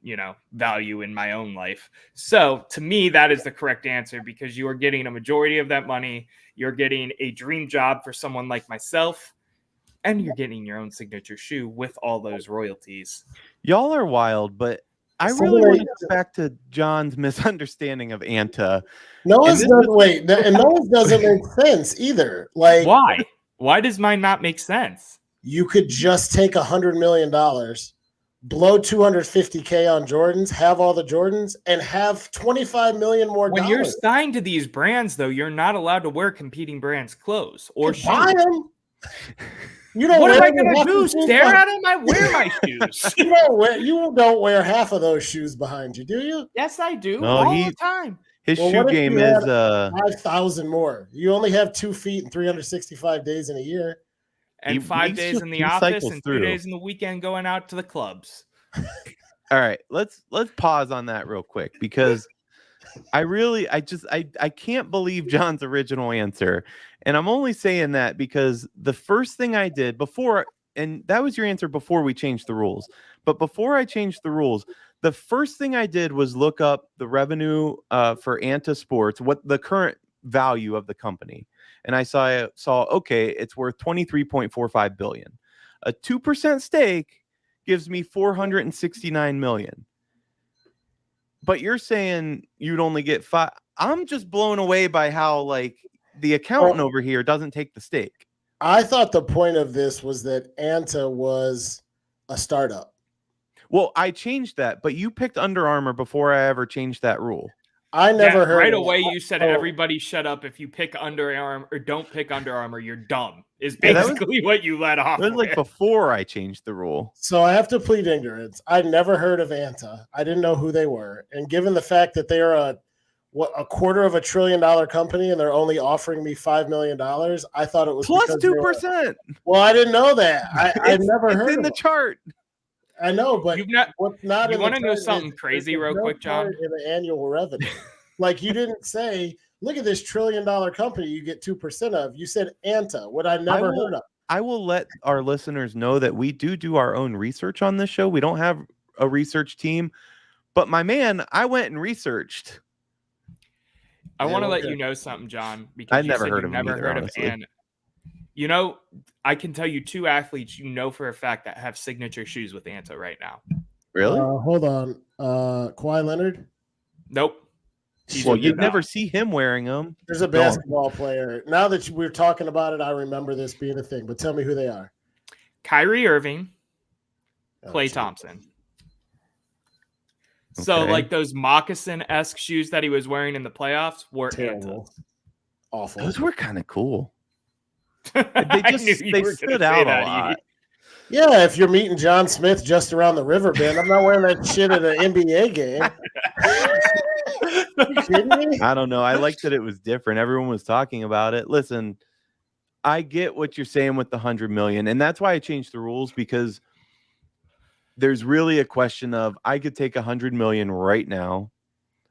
value in my own life. So to me, that is the correct answer because you are getting a majority of that money. You're getting a dream job for someone like myself. And you're getting your own signature shoe with all those royalties. Y'all are wild, but I really want to go back to John's misunderstanding of Anta. Noah's doesn't make sense either. Like, why? Why does mine not make sense? You could just take $100 million, blow $250K on Jordans, have all the Jordans, and have 25 million more When dollars. you're signed to these brands, though, you're not allowed to wear competing brands' clothes or shoes. Buy them. You don't What wear am I them going half to do? the shoes Stare behind- at them? I wear my shoes. You don't wear half of those shoes behind you, do you? Yes, I do. No, all the time. His Well, shoe what if game you is had 5,000 more. You only have 2 feet and 365 days in a year. And He 5 days in the he office cycles and 2 through. days in the weekend going out to the clubs. All right, let's pause on that real quick because I can't believe John's original answer. And I'm only saying that because the first thing I did before, and that was your answer before we changed the rules. But before I changed the rules, the first thing I did was look up the revenue for Anta Sports, what the current value of the company. And I saw okay, it's worth 23.45 billion. A 2% stake gives me 469 million. But you're saying you'd only get 5. I'm just blown away by how like the accountant over here doesn't take the stake. I thought the point of this was that Anta was a startup. Well, I changed that, but you picked Under Armour before I ever changed that rule. I never heard right of away. it. You said everybody shut up. If you pick Under Armour or don't pick Under Armour, you're dumb. Is Yeah, that basically what you let off. It was like with. before I changed the rule. So I have to plead ignorance. I never heard of Anta. I didn't know who they were. And given the fact that they are a $250 billion company and they're only offering me $5 million, I thought it was Plus because they were- 2%. Well, I didn't know that. I never heard It's in of the it. chart. I know, but You've not. what's not You in want the to know chart something is crazy, there's real no quick, John? chart in the annual revenue. Like you didn't say, look at this $1 trillion company you get 2% of. You said Anta, what I never heard of. I will let our listeners know that we do our own research on this show. We don't have a research team, but my man, I went and researched. I want to let you know something, John, because I'd never heard of him never either, heard honestly. of Ann. You know, I can tell you 2 athletes you know for a fact that have signature shoes with Anta right now. Really? Hold on. Kawhi Leonard? Nope. Well, you'd never see him wearing them. There's a basketball player. Now that we're talking about it, I remember this being a thing. But tell me who they are. Kyrie Irving, Klay Thompson. So, Okay. like those moccasin-esque shoes that he was wearing in the playoffs were Terrible. Anta's. Awful. Those were kind of cool. They They stood out a lot. Yeah, if you're meeting John Smith just around the river bend, I'm not wearing that shit at an NBA game. You kidding me? I don't know. I liked that it was different. Everyone was talking about it. Listen, I get what you're saying with the 100 million, and that's why I changed the rules, because there's really a question of I could take 100 million right now.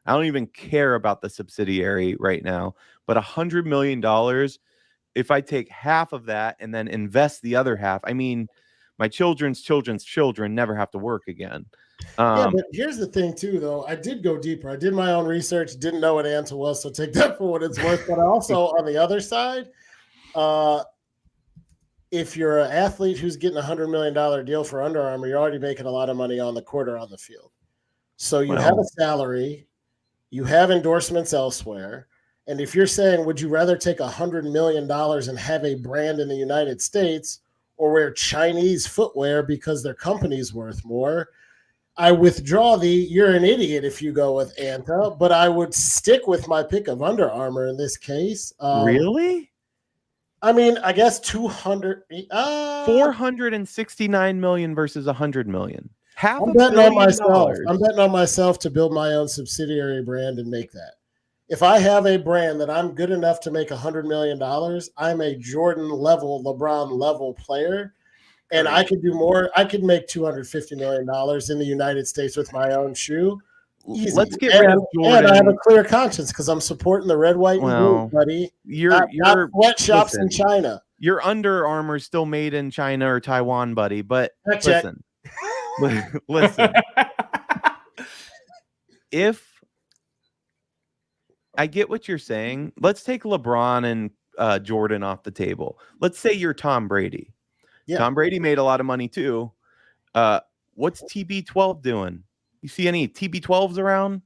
I don't even care about the subsidiary right now, but $100 million, if I take half of that and then invest the other half, I mean, my children's children never have to work again. Yeah, but here's the thing too, though. I did go deeper. I did my own research, didn't know what Anta was, so take that for what it's worth. But also on the other side, if you're an athlete who's getting $100 million deal for Under Armour, you're already making a lot of money on the court or on the field. So you have a salary, you have endorsements elsewhere. And if you're saying, would you rather take $100 million and have a brand in the United States or wear Chinese footwear because their company's worth more? I withdraw you're an idiot if you go with Anta, but I would stick with my pick of Under Armour in this case. Really? I mean, I guess 469 million versus 100 million. Half I'm $1 betting on billion. myself. I'm betting on myself to build my own subsidiary brand and make that. If I have a brand that I'm good enough to make $100 million, I'm a Jordan level, LeBron level player. And I could do more. I could make $250 million in the United States with my own shoe. Easy. Let's get rid of Jordan. And I have a clear conscience because I'm supporting the red, white, and blue, buddy. You're not sweatshops in China. Your Under Armour still made in China or Taiwan, buddy. But listen, listen. If I get what you're saying, let's take LeBron and Jordan off the table. Let's say you're Tom Brady. Yeah. Tom Brady made a lot of money too. What's TB12 doing? You see any TB12s around?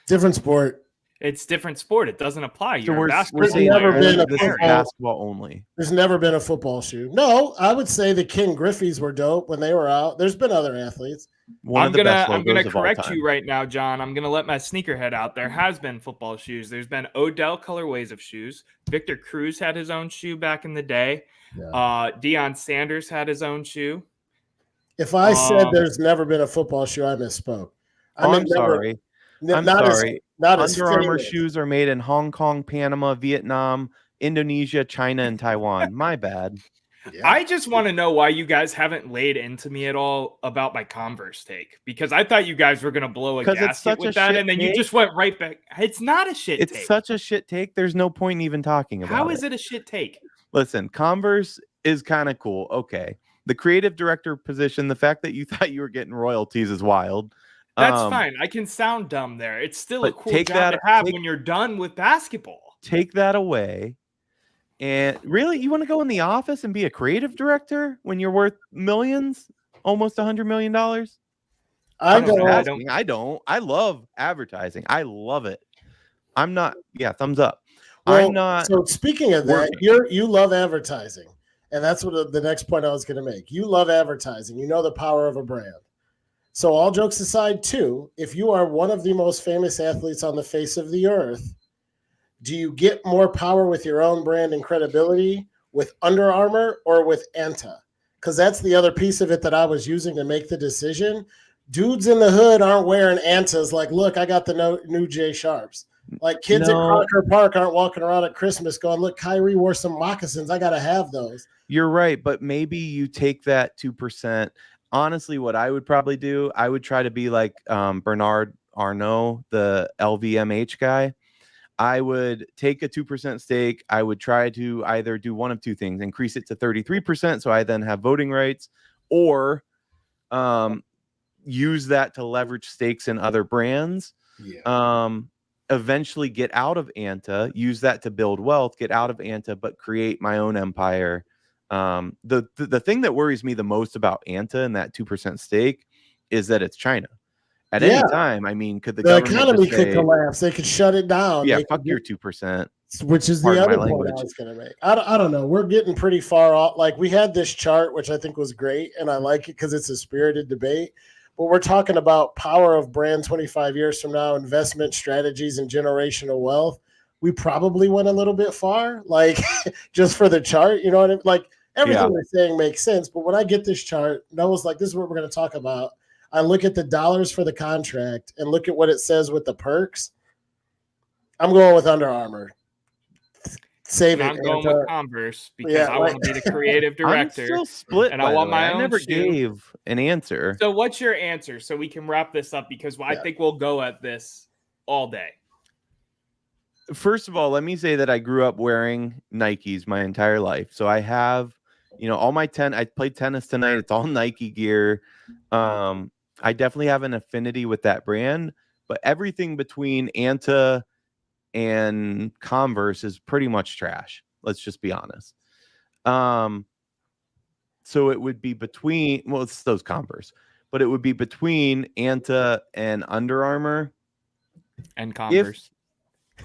Different sport. It's different sport. It doesn't apply. So You're a we're basketball saying never player. been a this is football- basketball only. There's never been a football shoe. No, I would say the King Griffies were dope when they were out. There's been other athletes. One of the best I'm gonna logos of all correct time. you right now, John. I'm gonna let my sneakerhead out. There has been football shoes. There's been Odell colorways of shoes. Victor Cruz had his own shoe back in the day. Yeah. Deion Sanders had his own shoe. If I said there's never been a football shoe, I misspoke. I'm sorry. I'm not sorry. As, not as Under Armour famous. shoes are made in Hong Kong, Panama, Vietnam, Indonesia, China, and Taiwan. My bad. Yeah. I just want to know why you guys haven't laid into me at all about my Converse take, because I thought you guys were going to blow a 'Cause it's gasket such with a that, shit and then you take. just went right back. It's not a shit It's take. such a shit take. There's no point in even talking about it. How is it a shit take? Listen, Converse is kind of cool. Okay. The creative director position, the fact that you thought you were getting royalties is wild. That's fine. I can sound dumb there. It's still a but cool take job that- to have take- when you're done with basketball. Take that away. And really, you want to go in the office and be a creative director when you're worth millions, almost $100 million? I go. I don't. I love advertising. I love it. I'm not. Yeah, thumbs up. Well, I'm not. So speaking of that, you love advertising, and that's what the next point I was going to make. You love advertising. You know the power of a brand. So all jokes aside, too, if you are one of the most famous athletes on the face of the earth, do you get more power with your own brand and credibility with Under Armour or with Anta? Because that's the other piece of it that I was using to make the decision. Dudes in the hood aren't wearing Antas like, look, I got the new J Sharps. Like kids at Crocker Park aren't walking around at Christmas going, look, Kyrie wore some moccasins. I got to have those. You're right, but maybe you take that 2%. Honestly, what I would probably do, I would try to be like Bernard Arnault, the LVMH guy. I would take a 2% stake. I would try to either do one of two things, increase it to 33%, so I then have voting rights, or use that to leverage stakes in other brands. Yeah. Eventually get out of Anta, use that to build wealth, get out of Anta, but create my own empire. The thing that worries me the most about Anta and that 2% stake is that it's China. At any time, I mean, could the government economy just could say, collapse? They could shut it down. Yeah, fuck your 2%. Which is the other point I was going to make. I don't know. We're getting pretty far off. Like we had this chart, which I think was great, and I like it because it's a spirited debate. But we're talking about power of brand 25 years from now, investment strategies, and generational wealth. We probably went a little bit far, like just for the chart. You know what I mean? Like everything we're saying makes sense. But when I get this chart, Noah's like, this is what we're going to talk about. I look at the dollars for the contract and look at what it says with the perks. I'm going with Under Armour. Save it. I'm going with Converse because I want to be the creative director. I'm still split, and I want my own. I never shoe. gave an answer. So what's your answer so we can wrap this up, because I think we'll go at this all day. First of all, let me say that I grew up wearing Nikes my entire life. So I have, all my I played tennis tonight. It's all Nike gear. I definitely have an affinity with that brand, but everything between Anta and Converse is pretty much trash. Let's just be honest. So it would be between, well, it's those Converse, but it would be between Anta and Under Armour and Converse.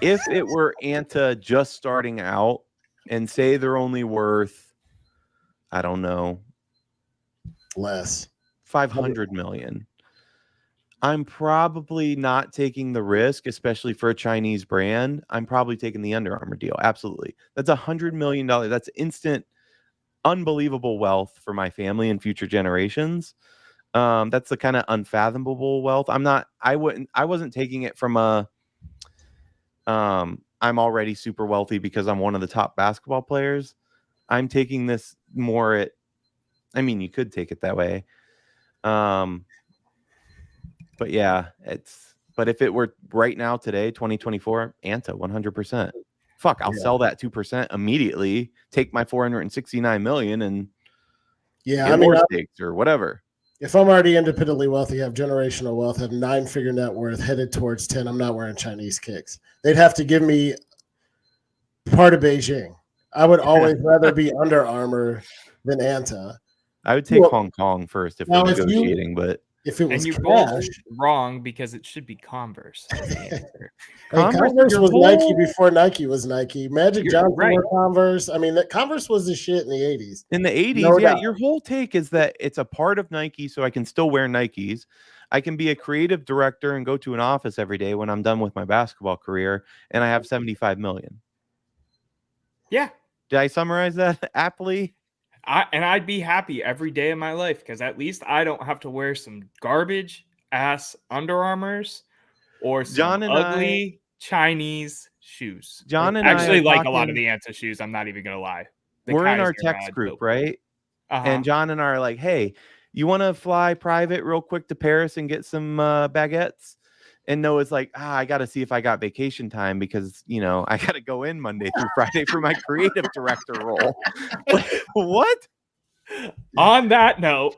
If it were Anta just starting out and say they're only worth, I don't know, less 500 million. I'm probably not taking the risk, especially for a Chinese brand. I'm probably taking the Under Armour deal. Absolutely. That's $100 million. That's instant, unbelievable wealth for my family and future generations. That's the kind of unfathomable wealth. I wasn't taking it from I'm already super wealthy because I'm one of the top basketball players. I'm taking this more you could take it that way. But yeah, but if it were right now, today, 2024, Anta 100%. Fuck, I'll sell that 2% immediately, take my 469 million and get more stakes or whatever. If I'm already independently wealthy, have generational wealth, have 9-figure net worth, headed towards 10, I'm not wearing Chinese kicks. They'd have to give me part of Beijing. I would always rather be Under Armour than Anta. I would take Hong Kong first if we're negotiating, but If it was And you trash, both wrong because it should be Converse. Is the answer. hey, Converse was Nike before Nike was Nike. Magic You're Johnson right. wore Converse. I mean, that Converse was the shit in the 80s. In the 80s, No yeah, doubt. your whole take is that it's a part of Nike, so I can still wear Nikes. I can be a creative director and go to an office every day when I'm done with my basketball career, and I have 75 million. Yeah. Did I summarize that aptly? I'd be happy every day of my life because at least I don't have to wear some garbage ass Under Armours or some John and ugly Chinese shoes. John and I Actually, are like a lot of talking- the Anta shoes. I'm not even gonna lie. The We're in our Kaiser, text group, dope. right? And John and I are like, hey, you want to fly private real quick to Paris and get some baguettes? And Noah's like, I got to see if I got vacation time because, you know, I got to go in Monday through Friday for my creative director role. Like, what? On that note,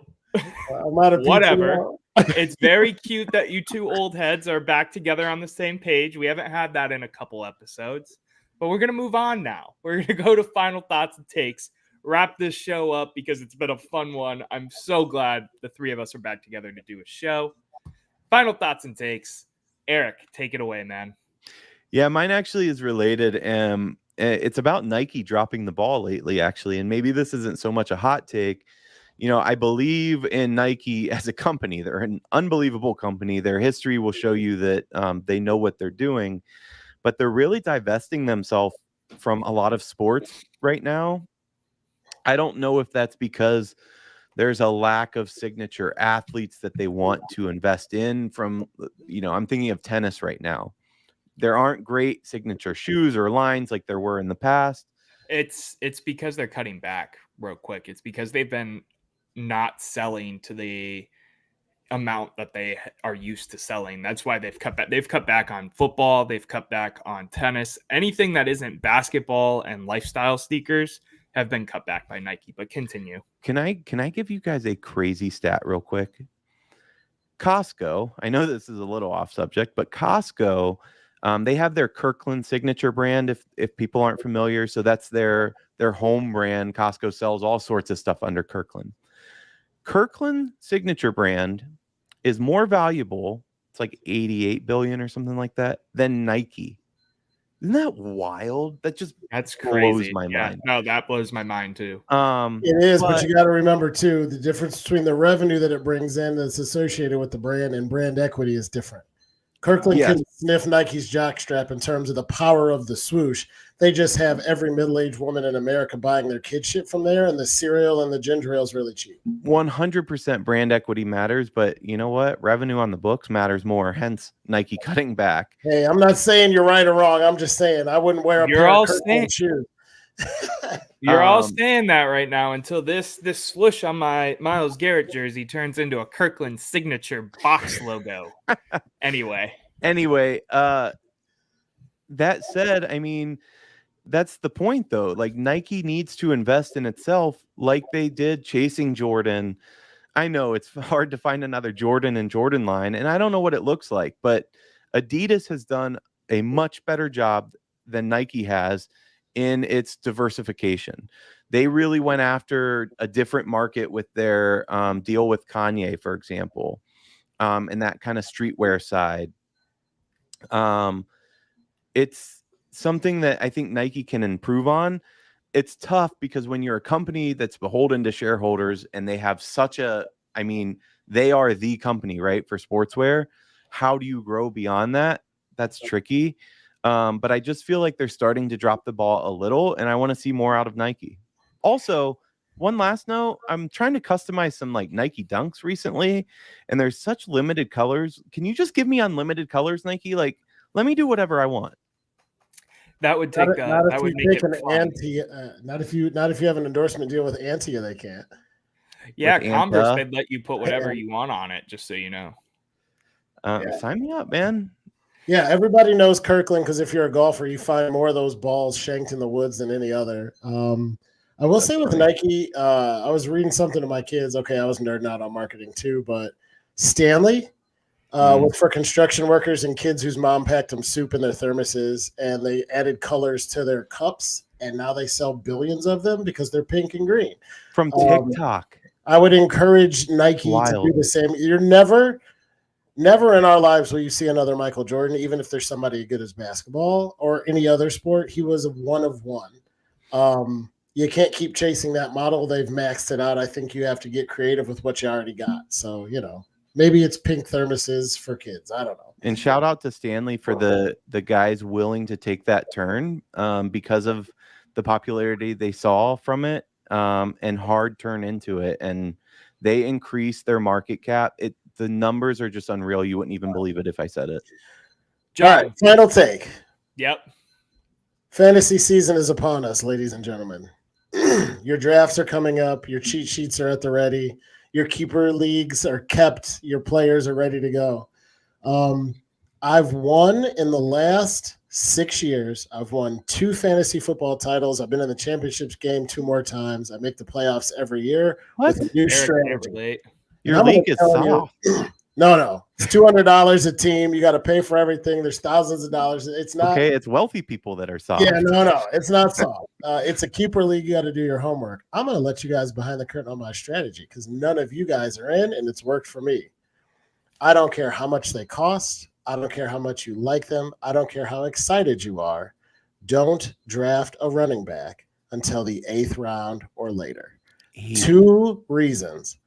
whatever. PTO. It's very cute that you two old heads are back together on the same page. We haven't had that in a couple episodes, but we're going to move on now. We're going to go to final thoughts and takes, wrap this show up because it's been a fun one. I'm so glad the three of us are back together to do a show. Final thoughts and takes. Erik, take it away, man. Yeah, mine actually is related. It's about Nike dropping the ball lately, actually. And maybe this isn't so much a hot take. You know, I believe in Nike as a company. They're an unbelievable company. Their history will show you that they know what they're doing, but they're really divesting themselves from a lot of sports right now. I don't know if that's because there's a lack of signature athletes that they want to invest in from, you know, I'm thinking of tennis right now. There aren't great signature shoes or lines like there were in the past. It's because they're cutting back real quick. It's because they've been not selling to the amount that they are used to selling. That's why they've cut back. They've cut back on football. They've cut back on tennis. Anything that isn't basketball and lifestyle sneakers have been cut back by Nike. But continue. Can I give you guys a crazy stat real quick? Costco, I know this is a little off subject, but Costco, they have their Kirkland signature brand if people aren't familiar. So that's their home brand. Costco sells all sorts of stuff under Kirkland. Kirkland signature brand is more valuable, it's like 88 billion or something like that, than Nike. Isn't that wild? That's crazy. Blows my mind. No, that blows my mind too. It is, but you got to remember too, the difference between the revenue that it brings in that's associated with the brand and brand equity is different. Kirkland can sniff Nike's jockstrap in terms of the power of the swoosh. They just have every middle-aged woman in America buying their kid shit from there, and the cereal and the ginger ale is really cheap. 100% brand equity matters, but you know what? Revenue on the books matters more, hence Nike cutting back. Hey, I'm not saying you're right or wrong. I'm just saying I wouldn't wear a pair of Kirkland shoes. You're all saying that right now until this swoosh on my Myles Garrett jersey turns into a Kirkland signature box logo. Anyway, that said, I mean, that's the point though. Like Nike needs to invest in itself like they did chasing Jordan. I know it's hard to find another Jordan and Jordan line, and I don't know what it looks like, but Adidas has done a much better job than Nike has in its diversification. They really went after a different market with their deal with Kanye, for example, and that kind of streetwear side. It's something that I think Nike can improve on. It's tough because when you're a company that's beholden to shareholders and they have they are the company, right, for sportswear. How do you grow beyond that? That's tricky. But I just feel like they're starting to drop the ball a little, and I want to see more out of Nike. Also, one last note, I'm trying to customize some like Nike Dunks recently, and there's such limited colors. Can you just give me unlimited colors, Nike? Like, let me do whatever I want. That would take not that if would you make take it an fun. anti. Not if you have an endorsement deal with Antia, they can't. Yeah, With Converse, Anta. they'd let you put whatever you want on it, just so you know. Sign me up, man. Yeah, everybody knows Kirkland because if you're a golfer, you find more of those balls shanked in the woods than any other. I will say with Nike, I was reading something to my kids. Okay, I was nerding out on marketing too, but Stanley for construction workers and kids whose mom packed them soup in their thermoses, and they added colors to their cups, and now they sell billions of them because they're pink and green. From TikTok. I would encourage Nike to do the same. You're never in our lives will you see another Michael Jordan, even if there's somebody good as basketball or any other sport. He was a one of one. You can't keep chasing that model. They've maxed it out. I think you have to get creative with what you already got. So, maybe it's pink thermoses for kids. I don't know. And shout out to Stanley for the guys willing to take that turn because of the popularity they saw from it and hard turn into it. And they increased their market cap. The numbers are just unreal. You wouldn't even believe it if I said it. John. All right, final take. Yep. Fantasy season is upon us, ladies and gentlemen. Your drafts are coming up. Your cheat sheets are at the ready. Your keeper leagues are kept. Your players are ready to go. I've won in the last 6 years. I've won 2 fantasy football titles. I've been in the championships game 2 more times. I make the playoffs every year with a new strategy. Your league is soft. No. It's $200 a team. You got to pay for everything. There's thousands of dollars. It's not okay. It's wealthy people that are soft. Yeah, no. It's not soft. It's a keeper league. You got to do your homework. I'm going to let you guys behind the curtain on my strategy because none of you guys are in, and it's worked for me. I don't care how much they cost. I don't care how much you like them. I don't care how excited you are. Don't draft a running back until the 8th round or later. 2 reasons.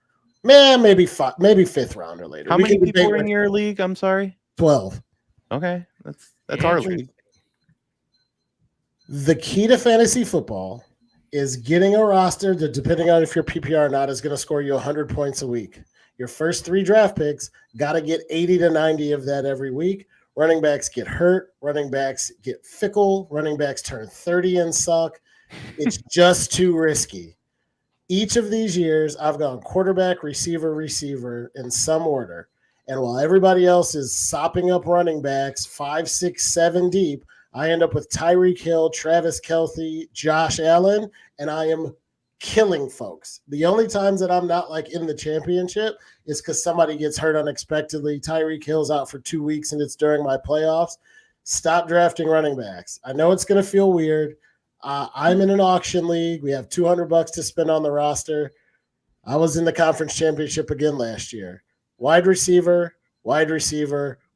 Man, maybe 5th round or later. How many people are in your league? I'm sorry. 12. Okay, that's our league. The key to fantasy football is getting a roster that, depending on if you're PPR or not, is going to score you 100 points a week. Your first 3 draft picks got to get 80 to 90 of that every week. Running backs get hurt. Running backs get fickle. Running backs turn 30 and suck. It's just too risky. Each of these years, I've gone quarterback, receiver in some order. And while everybody else is sopping up running backs 5, 6, 7 deep, I end up with Tyreek Hill, Travis Kelce, Josh Allen, and I am killing folks. The only times that I'm not in the championship is because somebody gets hurt unexpectedly. Tyreek Hill's out for 2 weeks and it's during my playoffs. Stop drafting running backs. I know it's going to feel weird. I'm in an auction league. We have $200 to spend on the roster. I was in the conference championship again last year. Wide receiver,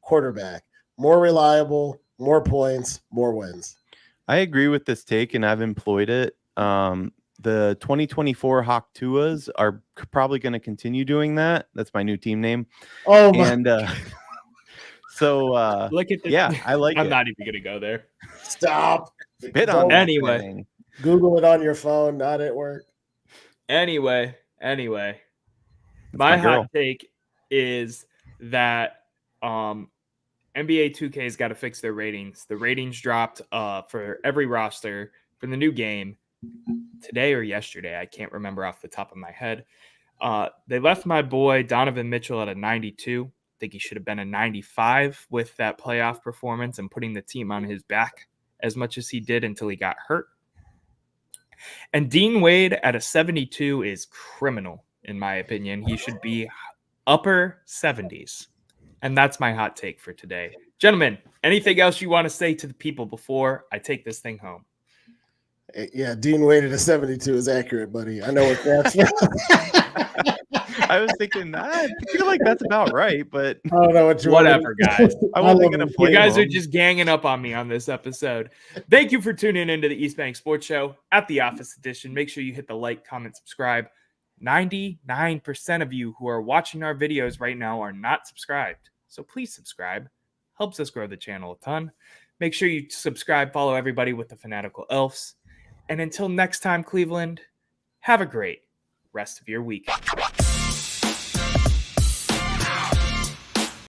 quarterback. More reliable, more points, more wins. I agree with this take, and I've employed it. The 2024 Hawk Tuas are probably going to continue doing that. That's my new team name. Oh, my. And so, look at I like I'm it. not even going to go there. Stop. Bit on that anyway. thing. Google it on your phone, not at work. Anyway. That's My hot take is that NBA 2K's got to fix their ratings. The ratings dropped for every roster for the new game today or yesterday. I can't remember off the top of my head. They left my boy Donovan Mitchell at a 92. I think he should have been a 95 with that playoff performance and putting the team on his back as much as he did until he got hurt. And Dean Wade at a 72 is criminal, in my opinion. He should be upper 70s. And that's my hot take for today. Gentlemen, anything else you want to say to the people before I take this thing home? Yeah, Dean Wade at a 72 is accurate, buddy. I know what that's I was thinking that. I feel like that's about right, but I don't know what you whatever, guys. I wasn't going to play. You guys are just ganging up on me on this episode. Thank you for tuning into the East Bank Sports Show at the Office Edition. Make sure you hit the like, comment, subscribe. 99% of you who are watching our videos right now are not subscribed. So please subscribe. Helps us grow the channel a ton. Make sure you subscribe, follow everybody with the Fanatical Elves. And until next time, Cleveland, have a great rest of your week.